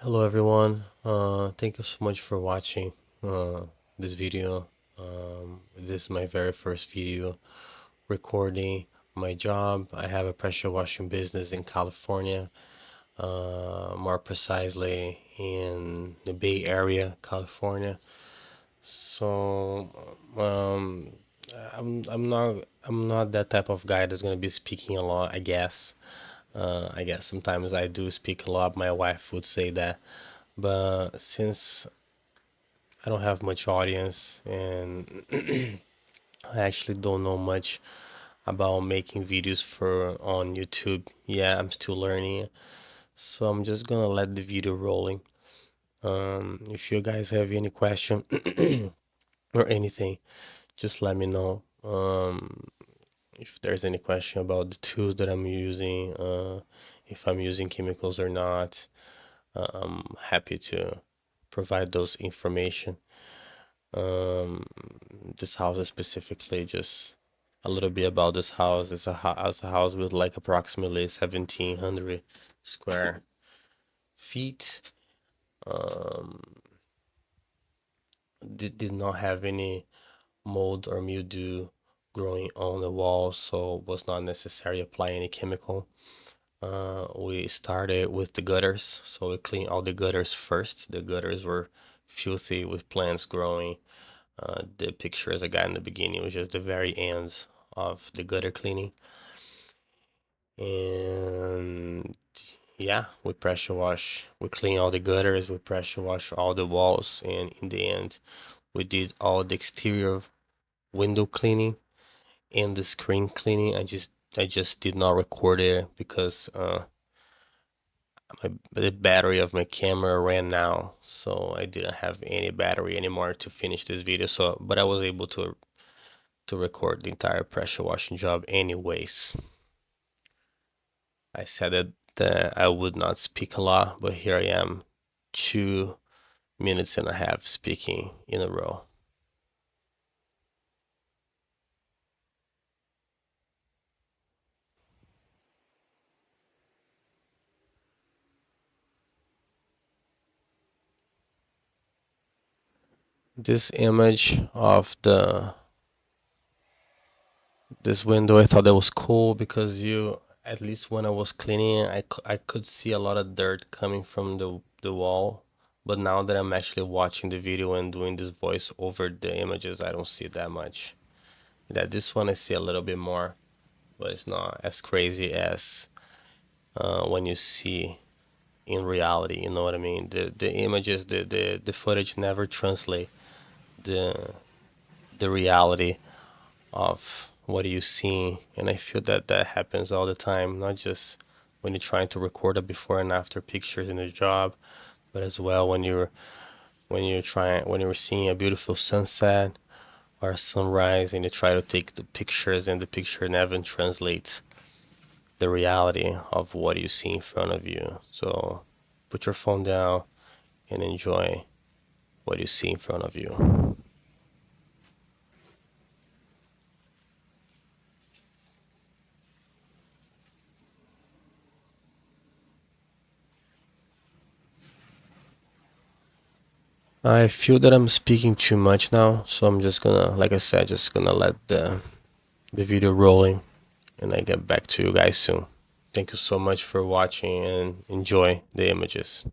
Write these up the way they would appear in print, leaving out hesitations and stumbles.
Hello everyone. Thank you so much for watching uh, this video. This is my very first video recording my job. I have a pressure washing business in California, more precisely in the Bay Area, California. So I'm not that type of guy that's gonna be speaking a lot. I guess sometimes I do speak a lot. My wife would say that, but since I don't have much audience and I actually don't know much about making videos for on YouTube. Yeah, I'm still learning, so I'm just gonna let the video rolling. If you guys have any question or anything, just let me know. If there's any question about the tools that I'm using, if I'm using chemicals or not, I'm happy to provide those information. Um, this house is specifically just a little bit about this house. It's a house with like approximately 1,700 square feet. Um, did not have any mold or mildew growing on the walls, so was not necessary apply any chemical. We started with the gutters, so we cleaned all the gutters first. The gutters were filthy with plants growing. The pictures I got in the beginning was just the very ends of the gutter cleaning. And yeah, we pressure wash. We clean all the gutters, we pressure wash all the walls, and in the end, we did all the exterior window cleaning and the screen cleaning. I just did not record it because the battery of my camera ran out, so I didn't have any battery anymore to finish this video. So, but I was able to record the entire pressure washing job anyways. I said that I would not speak a lot, but here I am, 2 minutes and a half speaking in a row. This image of the this window, I thought that was cool because at least when I was cleaning it, I could see a lot of dirt coming from the wall. But now that I'm actually watching the video and doing this voice over the images, I don't see that much. That this one I see a little bit more, but it's not as crazy as when you see in reality. You know what I mean? The images, the footage never translate the the reality of what are you seeing, and I feel that that happens all the time, not just when you're trying to record a before and after pictures in a job, but as well when you're seeing a beautiful sunset or a sunrise and you try to take the pictures and the picture never translates the reality of what you see in front of you. So put your phone down and enjoy what you see in front of you. I feel that I'm speaking too much now, so I'm just gonna, like I said, just gonna let the video rolling and I get back to you guys soon. Thank you so much for watching and enjoy the images.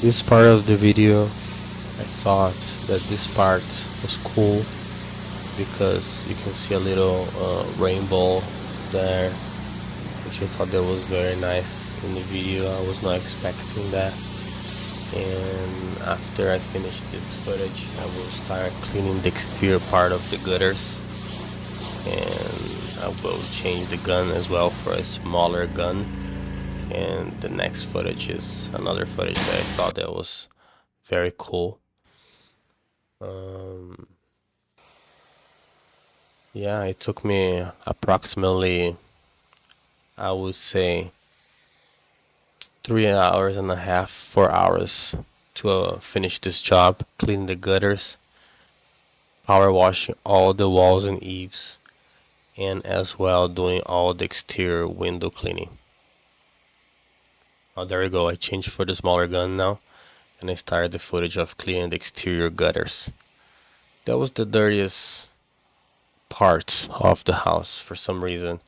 This part of the video, I thought that this part was cool because you can see a little rainbow there, which I thought that was very nice in the video. I was not expecting that. And after I finish this footage, I will start cleaning the exterior part of the gutters, and I will change the gun as well for a smaller gun. And the next footage is another footage that I thought that was very cool. um, yeah, it took me approximately, I would say, 3 hours and a half, 4 hours to finish this job, cleaning the gutters, power washing all the walls and eaves, and as well doing all the exterior window cleaning. Oh, there you go. I changed for the smaller gun now, and I started the footage of cleaning the exterior gutters. That was the dirtiest part of the house for some reason.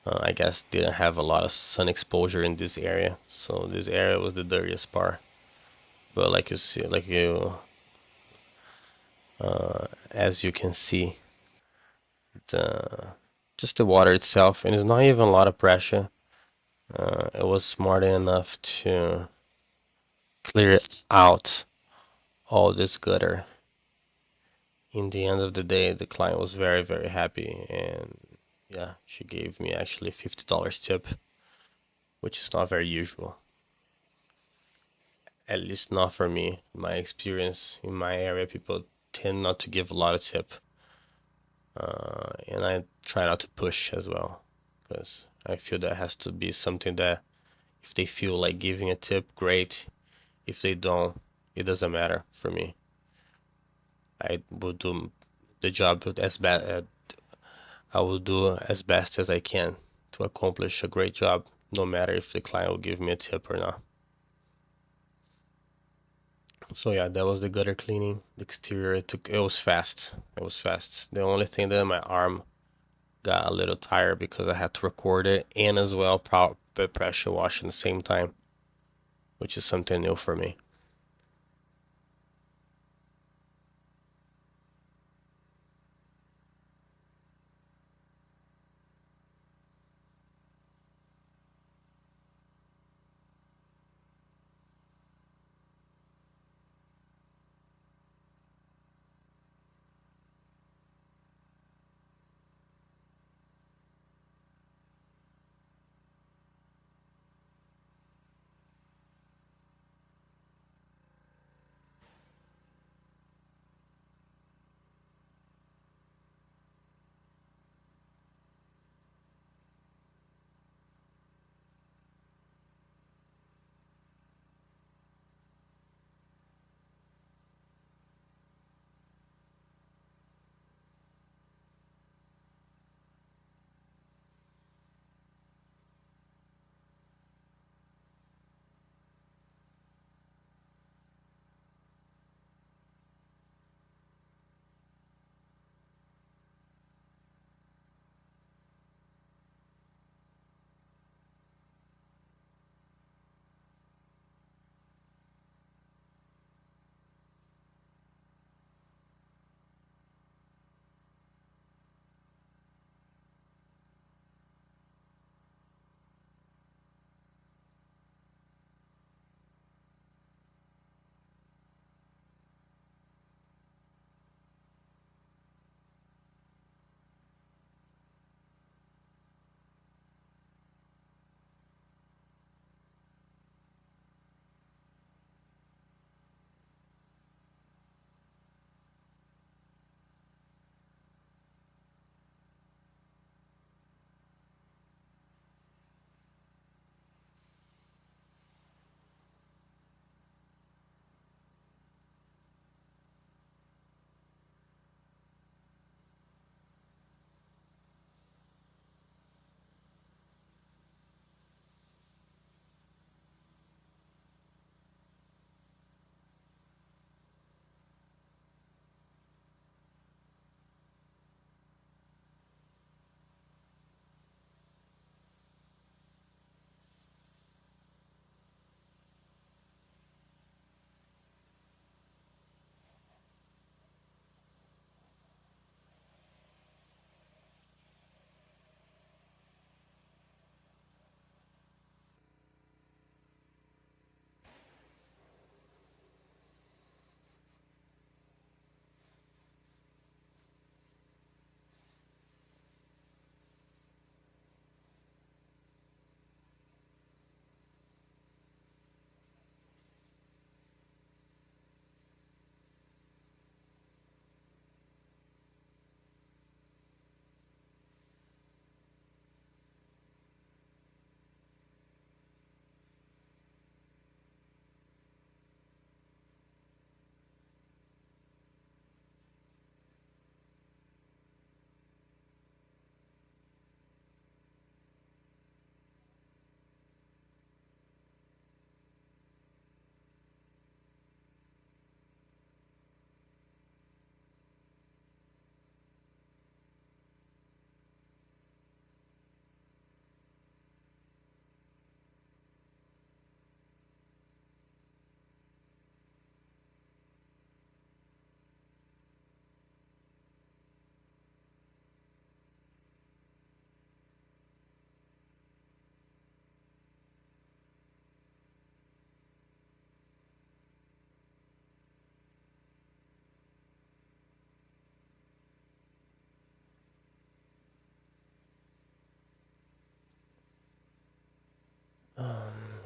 I guess didn't have a lot of sun exposure in this area, so this area was the dirtiest part. But like you see, as you can see, the just the water itself, and it's not even a lot of pressure. It was more than enough to clear out all this gutter. In the end of the day, the client was very, very happy, and yeah, she gave me actually $50 tip, which is not very usual. At least not for me. In my experience in my area, people tend not to give a lot of tip, and I try not to push as well, because I feel that has to be something that if they feel like giving a tip, great. If they don't, it doesn't matter for me. I will do the job as bad. I will do as best as I can to accomplish a great job, no matter if the client will give me a tip or not. So yeah, that was the gutter cleaning. The exterior, it was fast. It was fast. The only thing that my arm got a little tired because I had to record it and as well pressure wash at the same time, which is something new for me.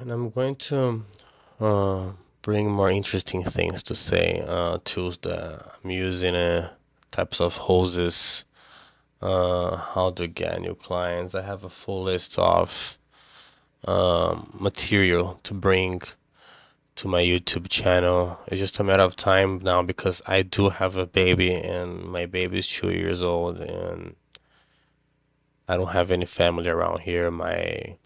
And I'm going to uh, bring more interesting things to say. Tools that I'm using, types of hoses, how to get new clients. I have a full list of material to bring to my YouTube channel. It's just a matter of time now because I do have a baby and my baby is 2 years old and I don't have any family around here. My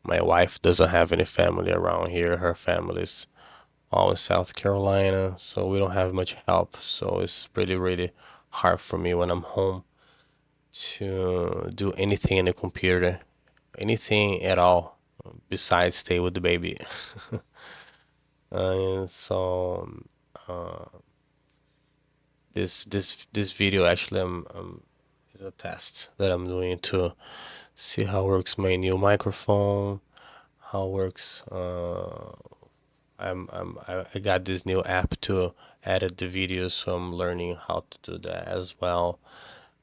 wife doesn't have any family around here. Her family's all in South Carolina, so we don't have much help. So it's really hard for me when I'm home to do anything in the computer, anything at all besides stay with the baby. So this video actually is a test that I'm doing to see how works my new microphone, how works. I got this new app to edit the videos, so I'm learning how to do that as well.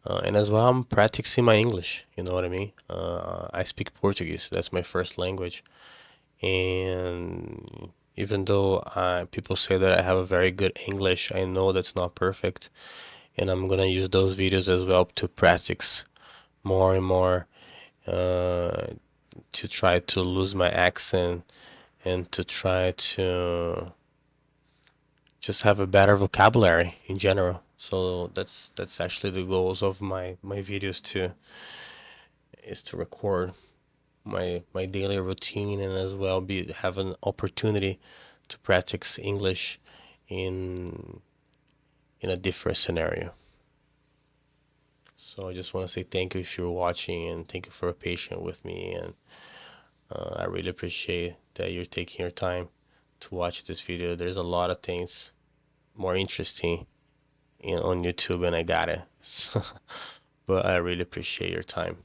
And as well, I'm practicing my English. You know what I mean? I speak Portuguese. That's my first language. And even though people say that I have a very good English, I know that's not perfect. And I'm gonna use those videos as well to practice more and more, uh, to try to lose my accent and to try to just have a better vocabulary in general. So that's actually the goals of my videos too, is to record my daily routine and as well be have an opportunity to practice English in in a different scenario. So I just want to say thank you if you're watching and thank you for being patient with me, and I really appreciate that you're taking your time to watch this video. There's a lot of things more interesting on YouTube and I got it. So, but I really appreciate your time.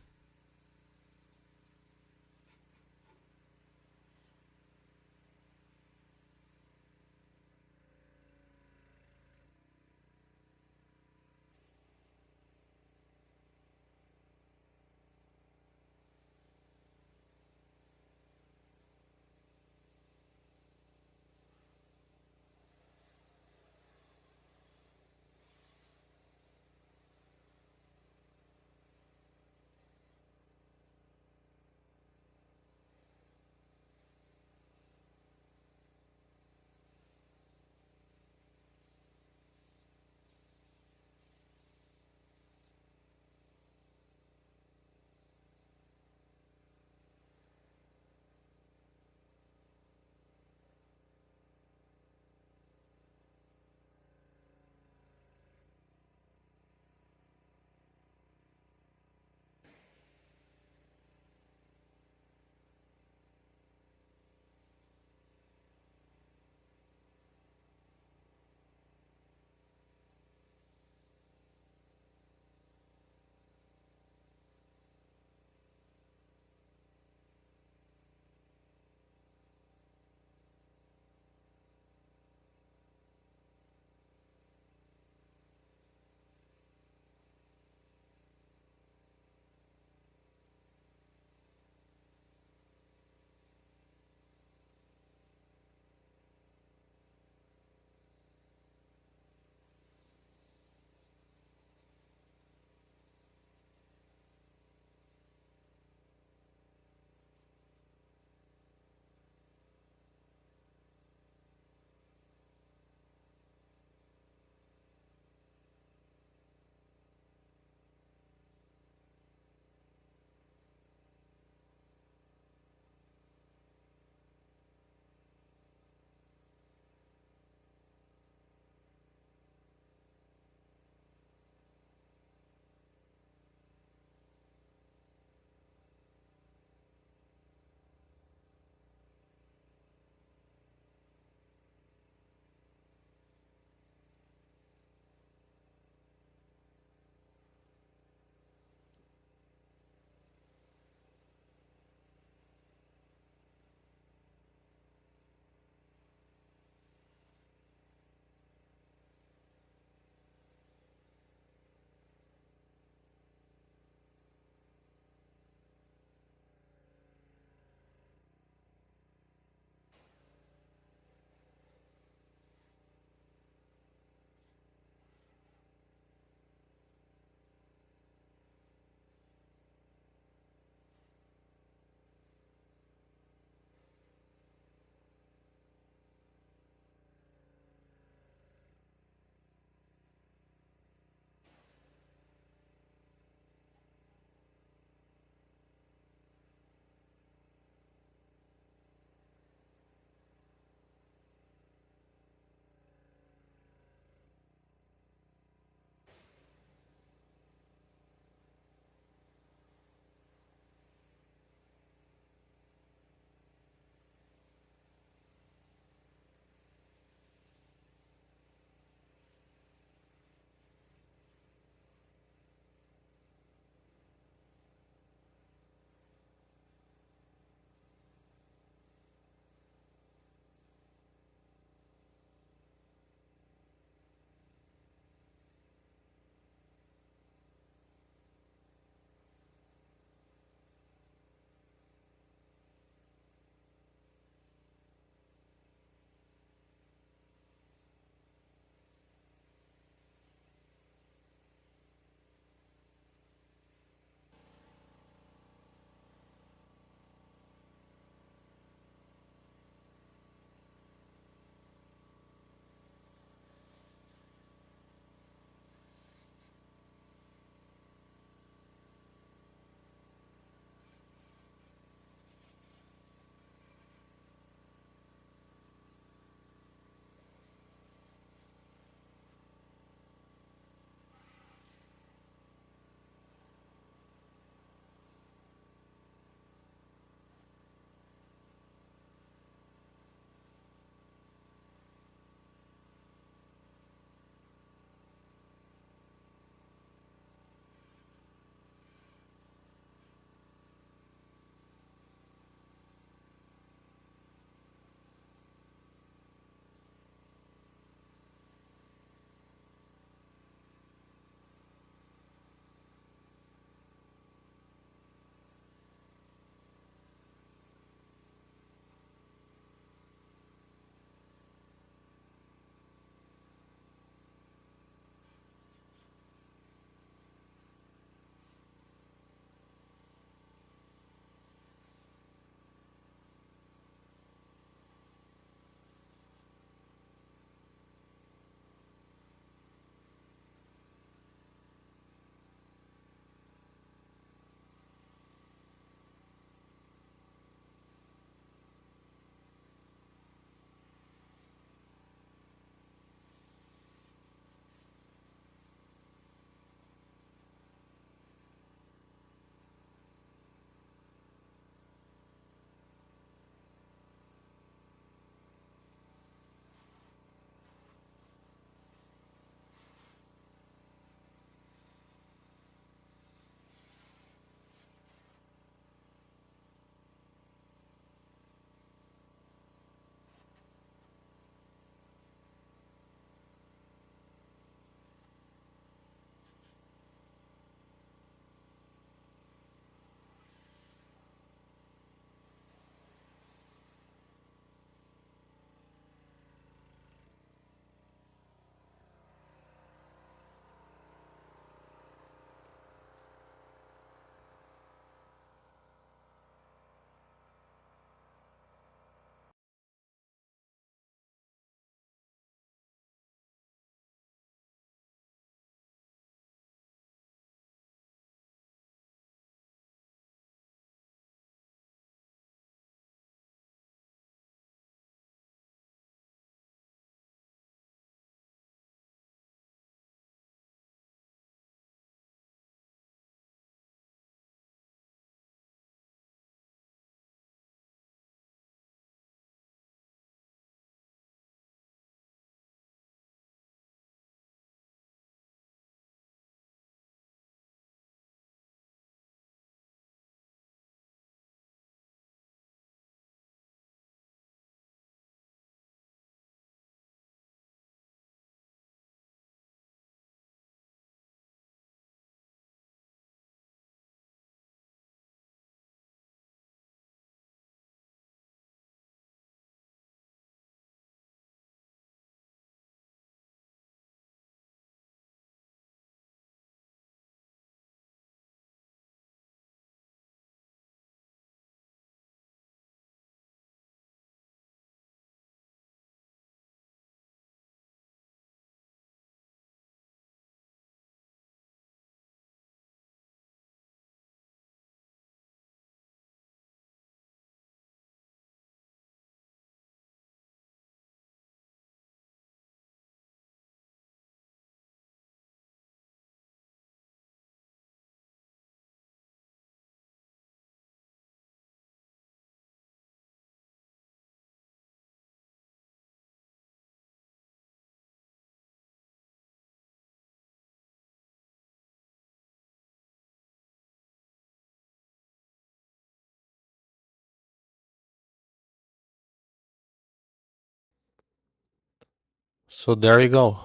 So there you go.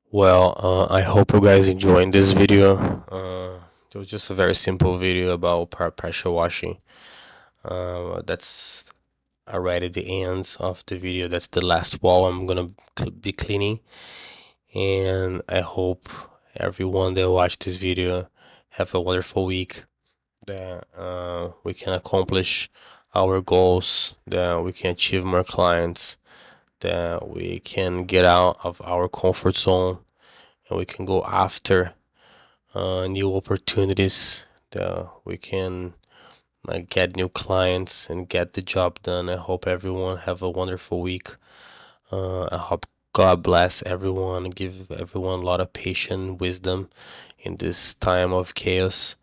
Well, I hope you guys enjoyed this video. It was just a very simple video about pressure washing. That's already the end of the video. That's the last wall I'm gonna be cleaning, and I hope everyone that watched this video have a wonderful week. That we can accomplish our goals. That we can achieve more clients. That we can get out of our comfort zone and we can go after new opportunities. That we can get new clients and get the job done. I hope everyone have a wonderful week. I hope God bless everyone and give everyone a lot of patience, wisdom in this time of chaos.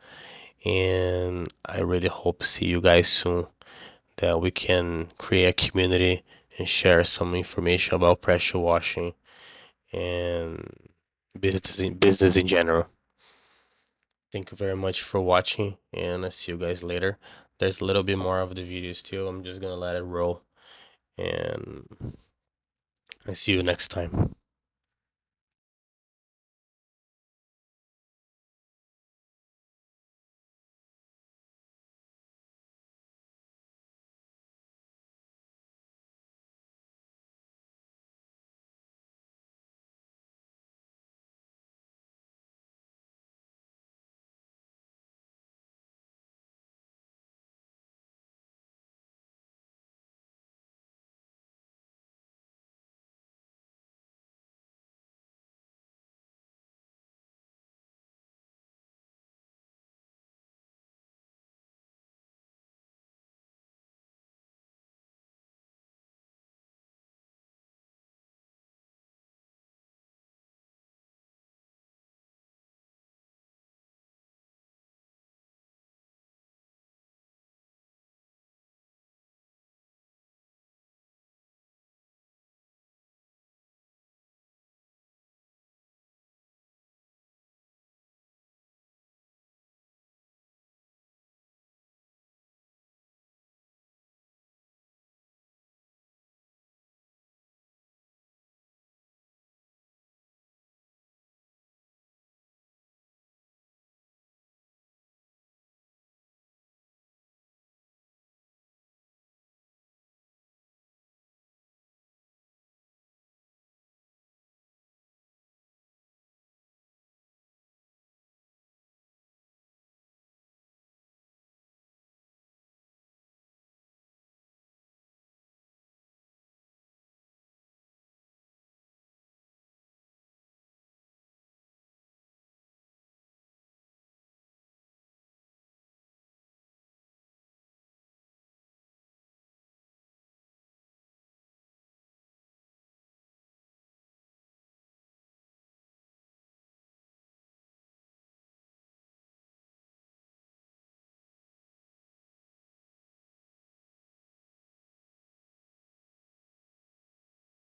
And I really hope to see you guys soon. That we can create a community and share some information about pressure washing and business in general. Thank you very much for watching, and I'll see you guys later. There's a little bit more of the video still. I'm just gonna let it roll, and I see you next time.